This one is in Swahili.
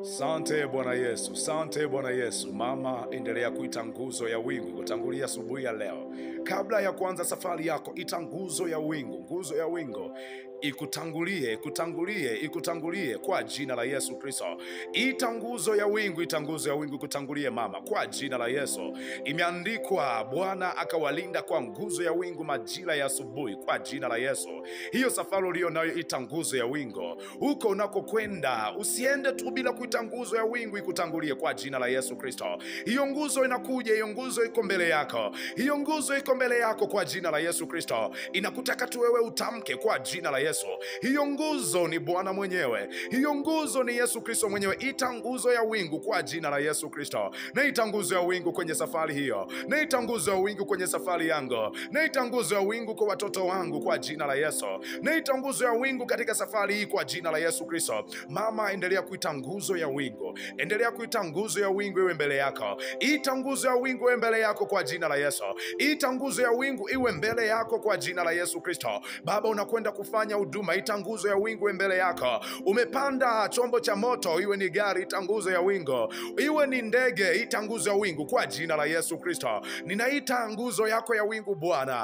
Sante Bwana Yesu, sante Bwana Yesu. Mama, endelea kuita nguzo ya wingu kutangulia asubuhi ya leo. Kabla ya kuanza safari yako, ita nguzo ya wingu, nguzo ya wingu ikutangulie kwa jina la Yesu Kristo. Ita nguzo ya wingu, ita nguzo ya wingu kutangulie mama, kwa jina la Yesu. Imeandikwa, Bwana akawalinda kwa nguzo ya wingu majira ya asubuhi, kwa jina la Yesu. Hiyo safari ulio nayo, ita nguzo ya wingu. Huko unakokwenda usiende tu bila kuita nguzo ya wingu ikutangulie, kwa jina la Yesu Kristo. Hiyo nguzo inakuja, hiyo nguzo iko mbele yako, hiyo nguzo iko mbele yako kwa jina la Yesu Kristo. Inakutaka tu wewe utamke kwa jina la Yesu. Hiyo nguzo ni Bwana mwenyewe, hiyo nguzo ni Yesu Kristo mwenyewe. Ita nguzo ya wingu kwa jina la Yesu Kristo. Na ita nguzo ya wingu kwenye safari hiyo, na ita nguzo ya wingu kwenye safari yangu, na ita nguzo ya wingu kwa watoto wangu kwa jina la Yesu, na ita nguzo ya wingu katika safari hii kwa jina la Yesu Kristo. Mama, endelea kuita nguzo ya wingu, endelea kuita nguzo ya wingu iwe mbele yako. Ita nguzo ya wingu iwe mbele yako kwa jina la Yesu. Ita nguzo ya wingu iwe mbele yako kwa jina la Yesu Kristo. Baba, unakwenda kufanya huduma, ita nguzo ya wingu iwe mbele yako. Umepanda chombo cha moto, iwe ni gari, ita nguzo ya wingu, iwe ni ndege, ita nguzo ya wingu kwa jina la Yesu Kristo. Ninaita nguzo yako ya wingu Bwana.